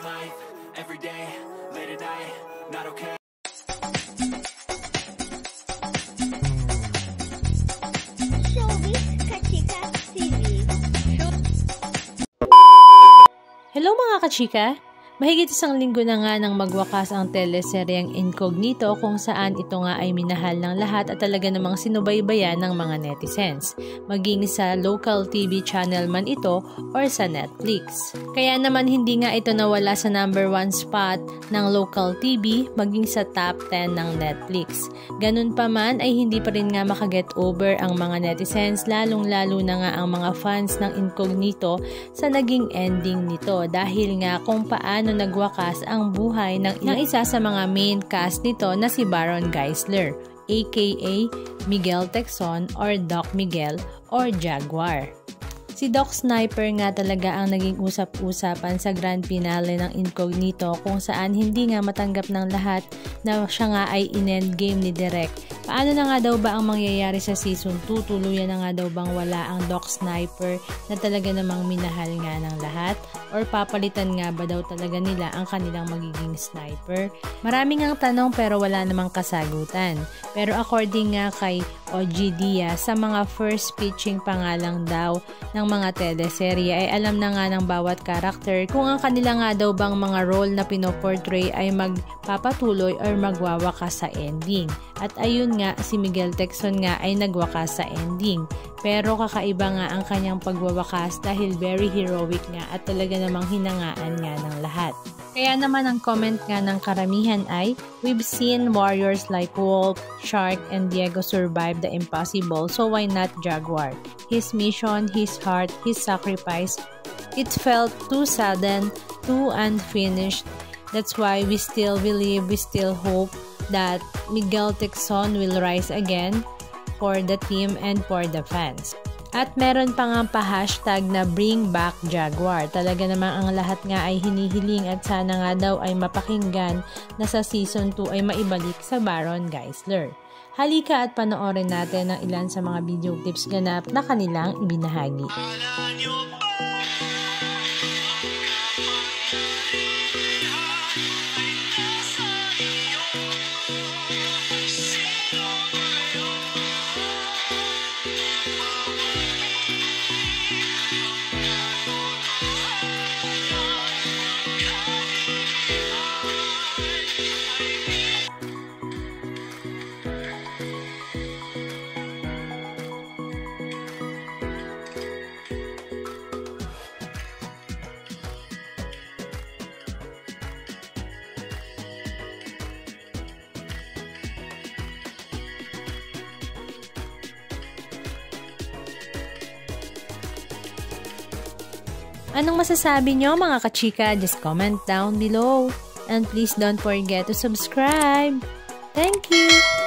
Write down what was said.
life, every day, late at night, not okay. Hello mga kachika! Mahigit isang linggo na nga nang magwakas ang teleseryeng Incognito kung saan ito nga ay minahal ng lahat at talaga namang sinubaybayan ng mga netizens, maging sa local TV channel man ito or sa Netflix. Kaya naman hindi nga ito nawala sa number 1 spot ng local TV maging sa top 10 ng Netflix. Ganun pa man ay hindi pa rin nga makaget over ang mga netizens, lalong-lalo na nga ang mga fans ng Incognito sa naging ending nito dahil nga kung paano nagwakas ang buhay ng isa sa mga main cast nito na si Baron Geisler, aka Miguel Tecson or Doc Miguel or Jaguar. Si Doc Sniper nga talaga ang naging usap-usapan sa grand finale ng Incognito kung saan hindi nga matanggap ng lahat na siya nga ay in-endgame ni Direk. Paano na nga daw ba ang mangyayari sa season 2? Tuluyan na nga daw bang wala ang Doc Sniper na talaga namang minahal nga ng lahat? Or papalitan nga ba daw talaga nila ang kanilang magiging sniper? Maraming ang tanong pero wala namang kasagutan. Pero according nga kay OG Diaz, sa mga first pitching pa nga lang daw ng mga teleserye ay alam na nga ng bawat karakter kung ang kanila nga daw bang mga role na pinoportray ay magpapatuloy or magwawakas sa ending. At ayun nga, si Miguel Tecson nga ay nagwakas sa ending. Pero kakaiba nga ang kanyang pagwawakas dahil very heroic nga at talaga namang hinangaan nga ng lahat. Kaya naman ang comment nga ng karamihan ay, we've seen warriors like Wolf, Shark, and Diego survive the impossible, so why not Jaguar? His mission, his heart, his sacrifice, it felt too sudden, too unfinished. That's why we still believe, we still hope that Miguel Tecson will rise again for the team and for the fans. At meron pa nga pa-hashtag na bring back Jaguar. Talaga namang ang lahat nga ay hinihiling at sana nga daw ay mapakinggan na sa season 2 ay maibalik sa Baron Geisler. Halika at panoorin natin ang ilan sa mga video clips ganap na kanilang ibinahagi. Anong masasabi nyo mga kachika? Just comment down below. And please don't forget to subscribe. Thank you!